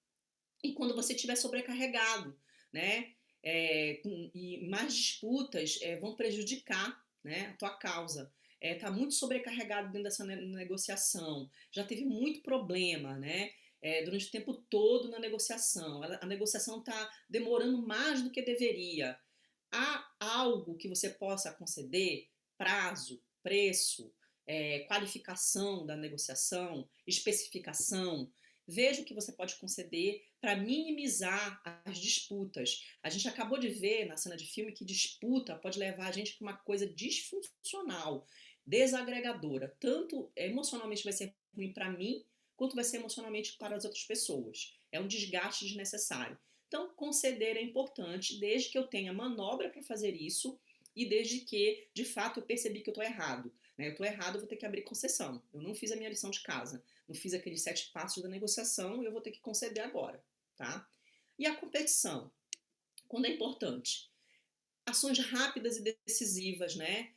E quando você estiver sobrecarregado, né? E mais disputas vão prejudicar, né, a tua causa. Tá muito sobrecarregado dentro dessa negociação, já teve muito problema, né? Durante o tempo todo na negociação. A negociação está demorando mais do que deveria. Há algo que você possa conceder? Prazo, preço, qualificação da negociação, especificação. Veja o que você pode conceder para minimizar as disputas. A gente acabou de ver na cena de filme que disputa pode levar a gente para uma coisa disfuncional, desagregadora. Tanto emocionalmente vai ser ruim para mim, quanto vai ser emocionalmente para as outras pessoas. É um desgaste desnecessário. Então, conceder é importante, desde que eu tenha manobra para fazer isso e desde que, de fato, eu percebi que eu estou errado. Eu estou errado, eu vou ter que abrir concessão. Eu não fiz a minha lição de casa. Não fiz aqueles 7 passos da negociação e eu vou ter que conceder agora, tá? E a competição, quando é importante? Ações rápidas e decisivas, né?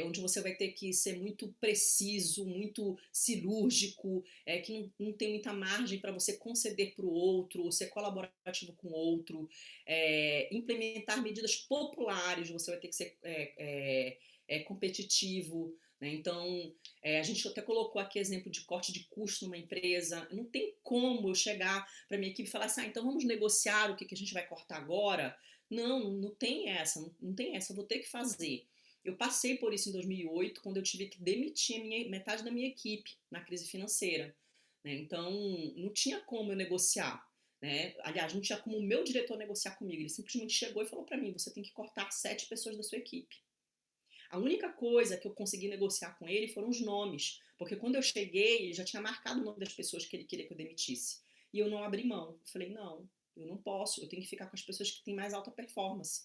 Onde você vai ter que ser muito preciso, muito cirúrgico, que não tem muita margem para você conceder para o outro, ou ser colaborativo com o outro, implementar medidas populares, você vai ter que ser competitivo, né? Então, a gente até colocou aqui exemplo de corte de custo numa empresa. Não tem como eu chegar para minha equipe e falar assim, então vamos negociar o que a gente vai cortar agora. Não tem essa, não tem essa, eu vou ter que fazer. Eu passei por isso em 2008, quando eu tive que demitir metade da minha equipe na crise financeira, né? Então, não tinha como eu negociar, né? Aliás, não tinha como o meu diretor negociar comigo. Ele simplesmente chegou e falou para mim, você tem que cortar 7 pessoas da sua equipe. A única coisa que eu consegui negociar com ele foram os nomes, porque quando eu cheguei, ele já tinha marcado o nome das pessoas que ele queria que eu demitisse. E eu não abri mão. Eu falei, não, eu não posso, eu tenho que ficar com as pessoas que têm mais alta performance.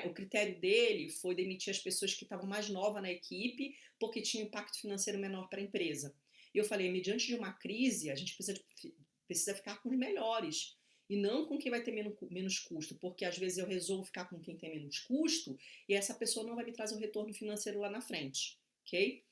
O critério dele foi demitir as pessoas que estavam mais novas na equipe, porque tinha um impacto financeiro menor para a empresa. E eu falei, mediante de uma crise, a gente precisa ficar com os melhores. e não com quem vai ter menos custo, porque às vezes eu resolvo ficar com quem tem menos custo e essa pessoa não vai me trazer um retorno financeiro lá na frente, ok?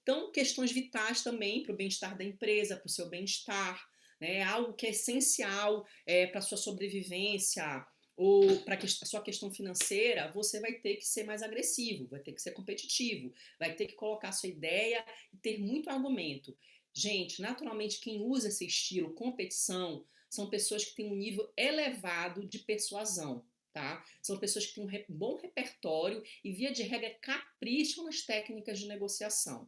Então, questões vitais também para o bem-estar da empresa, para o seu bem-estar, né? Algo que é essencial para a sua sobrevivência ou para a sua questão financeira, você vai ter que ser mais agressivo, vai ter que ser competitivo, vai ter que colocar a sua ideia e ter muito argumento. Gente, naturalmente, quem usa esse estilo competição são pessoas que têm um nível elevado de persuasão. Tá? São pessoas que têm um bom repertório e, via de regra, capricham nas técnicas de negociação.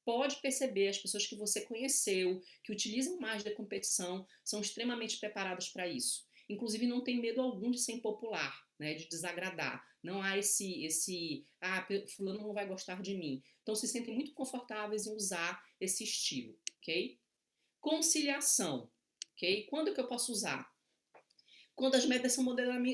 Pode perceber, as pessoas que você conheceu, que utilizam mais da competição, são extremamente preparadas para isso. Inclusive, não tem medo algum de ser impopular, né, de desagradar. Não há fulano não vai gostar de mim. Então, se sentem muito confortáveis em usar esse estilo, ok? Conciliação, ok? Quando que eu posso usar? Quando as metas são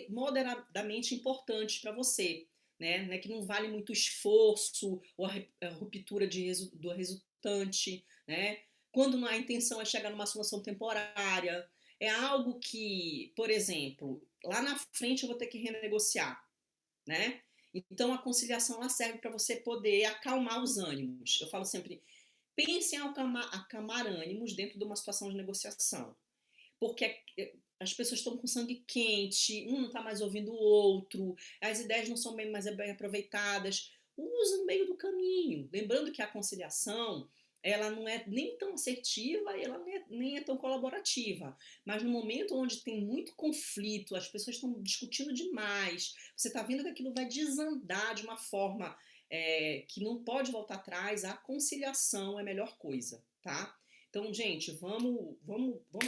moderadamente importantes para você, né? Que não vale muito esforço ou a ruptura do resultante, né? Quando a intenção é chegar numa solução temporária, é algo que, por exemplo, lá na frente eu vou ter que renegociar, né? Então a conciliação ela serve para você poder acalmar os ânimos. Eu falo sempre, pense em acalmar ânimos dentro de uma situação de negociação, porque as pessoas estão com sangue quente, um não está mais ouvindo o outro, as ideias não são bem aproveitadas. Usa no meio do caminho. Lembrando que a conciliação ela não é nem tão assertiva e ela nem é tão colaborativa. Mas no momento onde tem muito conflito, as pessoas estão discutindo demais, você está vendo que aquilo vai desandar de uma forma que não pode voltar atrás, a conciliação é a melhor coisa, tá? Então, gente, vamos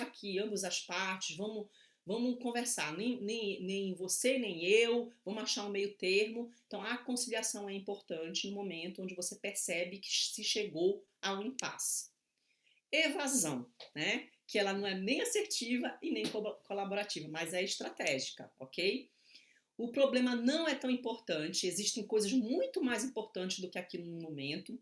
aqui, ambas as partes, vamos conversar. Nem você, nem eu, vamos achar um meio termo. Então, a conciliação é importante no momento onde você percebe que se chegou ao impasse. Evasão, né? Que ela não é nem assertiva e nem colaborativa, mas é estratégica, ok? O problema não é tão importante, existem coisas muito mais importantes do que aquilo no momento.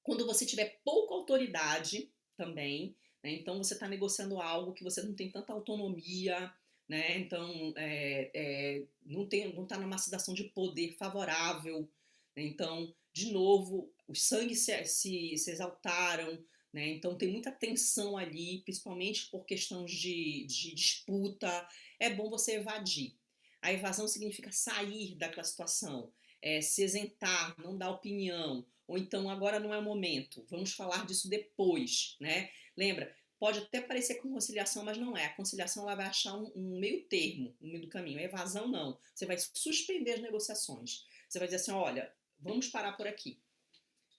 Quando você tiver pouca autoridade também, né? Então você está negociando algo que você não tem tanta autonomia, né? Então não está numa situação de poder favorável, né? Então, de novo, os sangues se exaltaram, né? Então tem muita tensão ali, principalmente por questões de disputa. É bom você evadir. A evasão significa sair daquela situação, se isentar, não dar opinião, ou então agora não é o momento, vamos falar disso depois, né? Lembra, pode até parecer conciliação, mas não é. A conciliação ela vai achar um meio termo no meio do caminho. A evasão não. Você vai suspender as negociações. Você vai dizer assim, olha, vamos parar por aqui.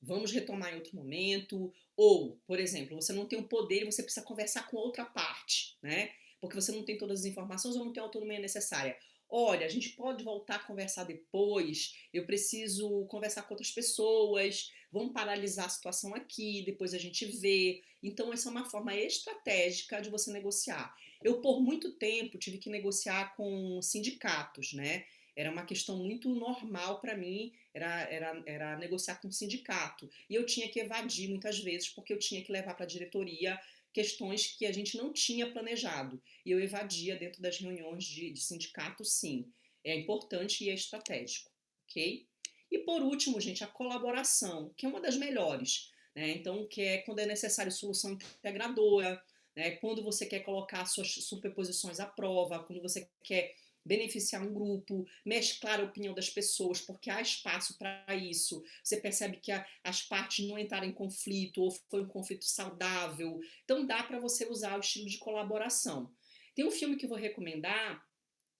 Vamos retomar em outro momento. Ou, por exemplo, você não tem o poder e você precisa conversar com outra parte, né? Porque você não tem todas as informações ou não tem a autonomia necessária. Olha, a gente pode voltar a conversar depois, eu preciso conversar com outras pessoas, vamos paralisar a situação aqui, depois a gente vê. Então, essa é uma forma estratégica de você negociar. Eu, por muito tempo, tive que negociar com sindicatos, né? Era uma questão muito normal para mim, era negociar com o sindicato. E eu tinha que evadir muitas vezes, porque eu tinha que levar para a diretoria questões que a gente não tinha planejado. E eu evadia dentro das reuniões de sindicato, sim. É importante e é estratégico, ok? E por último, gente, a colaboração, que é uma das melhores, né? Então, que é quando é necessário solução integradora, né? Quando você quer colocar suas superposições à prova, quando você quer beneficiar um grupo, mesclar a opinião das pessoas, porque há espaço para isso. Você percebe que as partes não entraram em conflito, ou foi um conflito saudável. Então dá para você usar o estilo de colaboração. Tem um filme que eu vou recomendar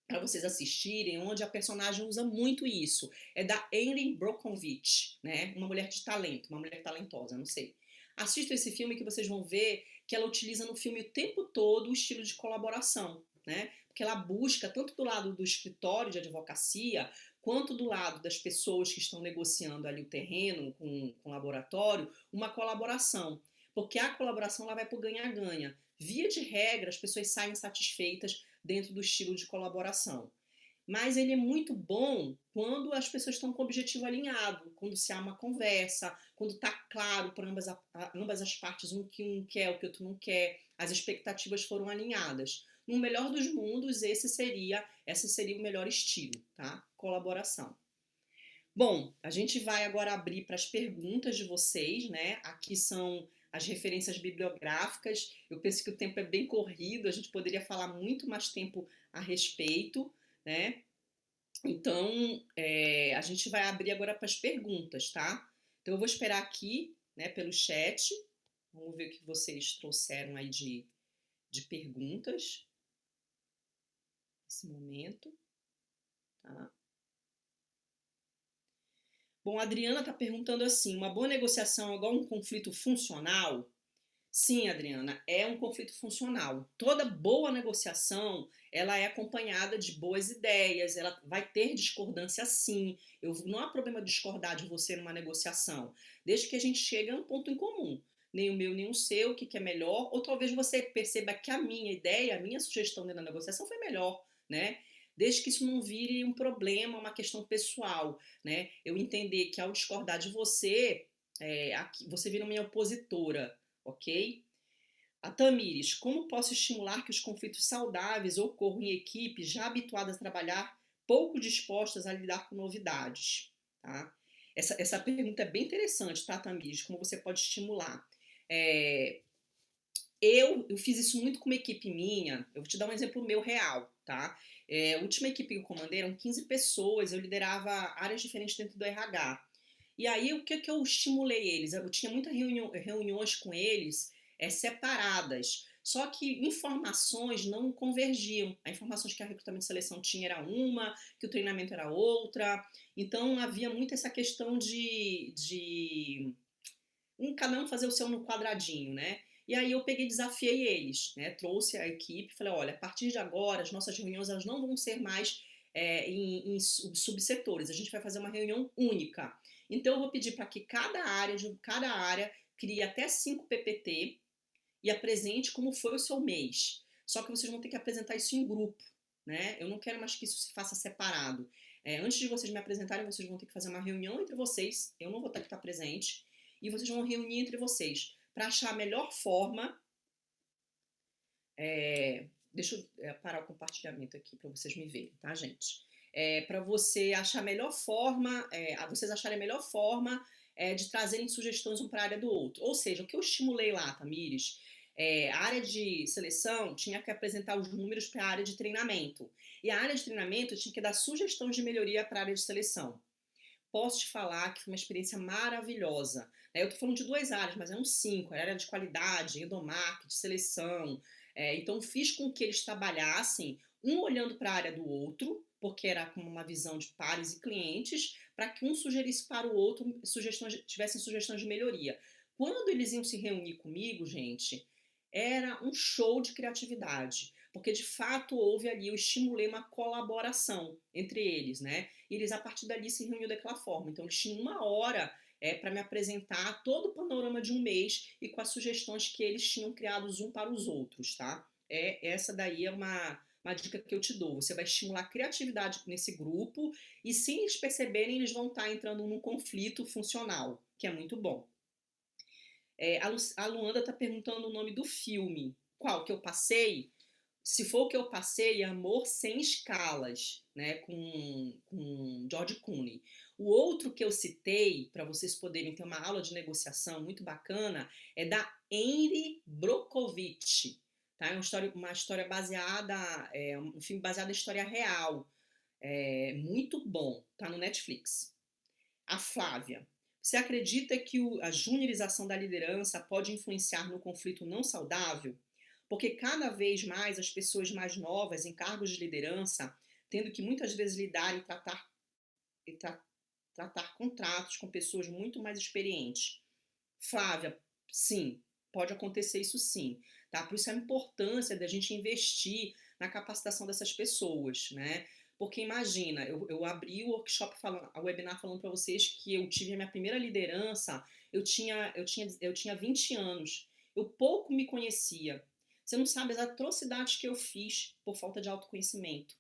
para vocês assistirem, onde a personagem usa muito isso. É da Erin Brockovich, né? Uma mulher de talento, uma mulher talentosa, não sei. Assistam esse filme que vocês vão ver que ela utiliza no filme o tempo todo o estilo de colaboração, né? Porque ela busca, tanto do lado do escritório de advocacia, quanto do lado das pessoas que estão negociando ali o terreno com o laboratório, uma colaboração. Porque a colaboração ela vai para o ganha-ganha. Via de regra, as pessoas saem satisfeitas dentro do estilo de colaboração. mas ele é muito bom quando as pessoas estão com o objetivo alinhado, quando se há uma conversa, quando está claro para ambas as partes o que um quer, o que o outro não quer, as expectativas foram alinhadas. No melhor dos mundos, esse seria o melhor estilo, tá? Colaboração. Bom, a gente vai agora abrir para as perguntas de vocês, né? Aqui são as referências bibliográficas. Eu penso que o tempo é bem corrido, a gente poderia falar muito mais tempo a respeito, né? Então, a gente vai abrir agora para as perguntas, tá? Então, eu vou esperar aqui, né, pelo chat. Vamos ver o que vocês trouxeram aí de perguntas nesse momento, tá? Bom, a Adriana está perguntando assim: uma boa negociação é igual a um conflito funcional? Sim, Adriana, é um conflito funcional. Toda boa negociação, ela é acompanhada de boas ideias, ela vai ter discordância sim. Não há problema discordar de você numa negociação, desde que a gente chegue a um ponto em comum. Nem o meu, nem o seu, o que é melhor, ou talvez você perceba que a minha ideia, a minha sugestão dentro da negociação foi melhor, né? Desde que isso não vire um problema, uma questão pessoal, né? Eu entender que ao discordar de você, você vira minha opositora, ok? A Tamires, como posso estimular que os conflitos saudáveis ocorram em equipes já habituadas a trabalhar, pouco dispostas a lidar com novidades? Tá? Essa pergunta é bem interessante, tá, Tamires? Como você pode estimular? É, eu fiz isso muito com uma equipe minha. Eu vou te dar um exemplo meu real, tá? A última equipe que eu comandei eram 15 pessoas, eu liderava áreas diferentes dentro do RH. E aí, o que eu estimulei eles? Eu tinha muitas reuniões com eles separadas. Só que informações não convergiam. As informações que a recrutamento de seleção tinha era uma, que o treinamento era outra. Então, havia muito essa questão cada um fazer o seu no quadradinho, né? E aí eu peguei, desafiei eles, né? Trouxe a equipe, falei, olha, a partir de agora as nossas reuniões elas não vão ser mais em subsetores, a gente vai fazer uma reunião única. Então eu vou pedir para que cada área crie até 5 PPT e apresente como foi o seu mês. Só que vocês vão ter que apresentar isso em grupo, né? Eu não quero mais que isso se faça separado. Antes de vocês me apresentarem, vocês vão ter que fazer uma reunião entre vocês. Eu não vou ter que estar presente e vocês vão reunir entre vocês para achar a melhor forma. Deixa eu parar o compartilhamento aqui para vocês me verem, tá, gente? Para você achar a melhor forma, vocês acharem a melhor forma de trazerem sugestões um para a área do outro. Ou seja, o que eu estimulei lá, Tamires, a área de seleção tinha que apresentar os números para a área de treinamento. E a área de treinamento tinha que dar sugestões de melhoria para a área de seleção. Posso te falar que foi uma experiência maravilhosa. Eu estou falando de 2 áreas, mas eram 5. A área de qualidade, endomarketing, seleção. Então, fiz com que eles trabalhassem, um olhando para a área do outro, porque era como uma visão de pares e clientes, para que um sugerisse para o outro tivessem sugestões de melhoria. Quando eles iam se reunir comigo, gente, era um show de criatividade, porque de fato houve ali, eu estimulei uma colaboração entre eles, né? E eles a partir dali se reuniam daquela forma. Então eles tinham 1 hora para me apresentar todo o panorama de um mês e com as sugestões que eles tinham criados um para os outros, tá? Essa daí é uma dica que eu te dou. Você vai estimular a criatividade nesse grupo e, sem eles perceberem, eles vão estar entrando num conflito funcional, que é muito bom. A Luanda está perguntando o nome do filme. Qual que eu passei? Se for o que eu passei, Amor Sem Escalas, né, com George Clooney. O outro que eu citei, para vocês poderem ter uma aula de negociação muito bacana, é da Henry Brockovich. Tá? É uma história baseada, um filme baseado em história real. Muito bom, tá no Netflix. A Flávia. Você acredita que a juniorização da liderança pode influenciar no conflito não saudável? Porque cada vez mais as pessoas mais novas em cargos de liderança, tendo que muitas vezes lidar tratar contratos com pessoas muito mais experientes. Flávia, sim, pode acontecer isso sim, tá? Por isso a importância da gente investir na capacitação dessas pessoas, né? Porque imagina, eu abri o workshop, a webinar falando para vocês que eu tive a minha primeira liderança, eu tinha 20 anos, eu pouco me conhecia. Você não sabe as atrocidades que eu fiz por falta de autoconhecimento,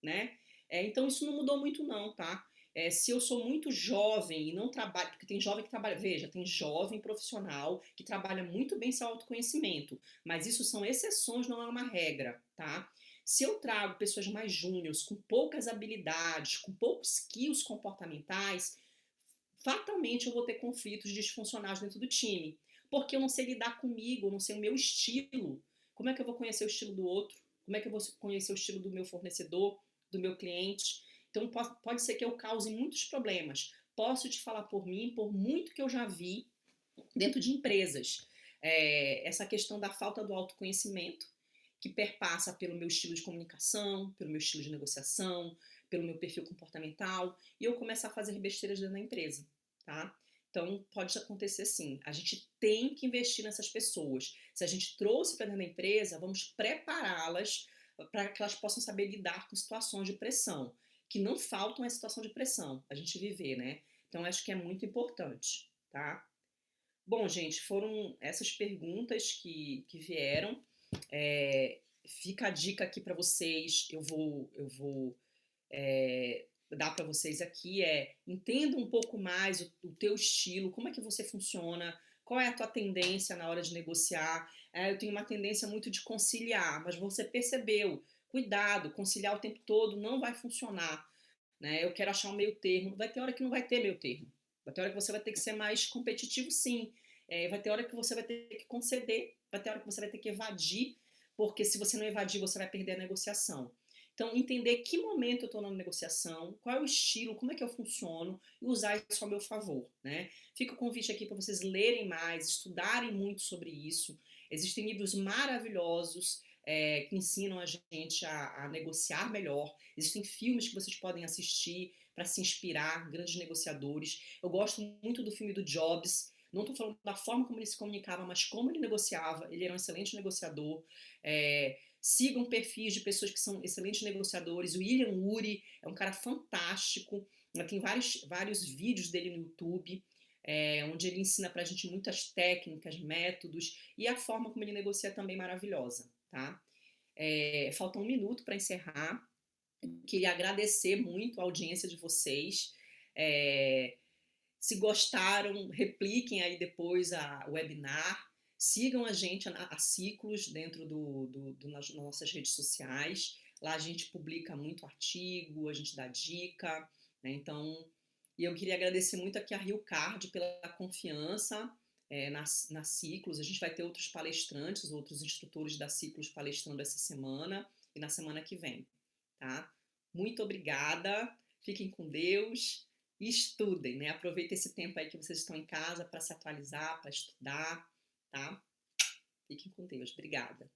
né? Então isso não mudou muito não, tá? Se eu sou muito jovem e não trabalho, porque tem jovem que trabalha, veja, tem jovem profissional que trabalha muito bem seu autoconhecimento, mas isso são exceções, não é uma regra, tá? Se eu trago pessoas mais júniores, com poucas habilidades, com poucos skills comportamentais, fatalmente eu vou ter conflitos disfuncionais dentro do time, porque eu não sei lidar comigo, eu não sei o meu estilo. Como é que eu vou conhecer o estilo do outro? Como é que eu vou conhecer o estilo do meu fornecedor, do meu cliente? Então pode ser que eu cause muitos problemas. Posso te falar por mim, por muito que eu já vi dentro de empresas. Essa questão da falta do autoconhecimento, que perpassa pelo meu estilo de comunicação, pelo meu estilo de negociação, pelo meu perfil comportamental, e eu começar a fazer besteiras dentro da empresa, tá? Então, pode acontecer sim. A gente tem que investir nessas pessoas. Se a gente trouxe para dentro da empresa, vamos prepará-las para que elas possam saber lidar com situações de pressão, que não faltam é situação de pressão, a gente viver, né? Então, acho que é muito importante, tá? Bom, gente, foram essas perguntas que vieram. Fica a dica aqui para vocês, eu vou dar para vocês aqui entenda um pouco mais o teu estilo, como é que você funciona, qual é a tua tendência na hora de negociar. Eu tenho uma tendência muito de conciliar, mas você percebeu, cuidado, conciliar o tempo todo não vai funcionar, né? Eu quero achar um meio termo, vai ter hora que não vai ter meio termo, vai ter hora que você vai ter que ser mais competitivo, sim, vai ter hora que você vai ter que conceder, vai ter hora que você vai ter que evadir, porque se você não evadir, você vai perder a negociação. Então, entender que momento eu estou na negociação, qual é o estilo, como é que eu funciono e usar isso ao meu favor, né? Fica o convite aqui para vocês lerem mais, estudarem muito sobre isso. Existem livros maravilhosos que ensinam a gente a negociar melhor. Existem filmes que vocês podem assistir para se inspirar, grandes negociadores. Eu gosto muito do filme do Jobs. Não estou falando da forma como ele se comunicava, mas como ele negociava. Ele era um excelente negociador. Sigam perfis de pessoas que são excelentes negociadores. O William Ury é um cara fantástico. Tem vários vídeos dele no YouTube, onde ele ensina pra gente muitas técnicas, métodos, e a forma como ele negocia também maravilhosa, tá? Falta um minuto para encerrar. Queria agradecer muito a audiência de vocês. Se gostaram, repliquem aí depois o webinar. Sigam a gente a Ciclos dentro nas nossas redes sociais. Lá a gente publica muito artigo, a gente dá dica, né? Então, e eu queria agradecer muito aqui a Rio Card pela confiança na Ciclos. A gente vai ter outros palestrantes, outros instrutores da Ciclos palestrando essa semana e na semana que vem, tá? Muito obrigada, fiquem com Deus e estudem, né? Aproveitem esse tempo aí que vocês estão em casa para se atualizar, para estudar, tá? Fiquem com Deus. Obrigada.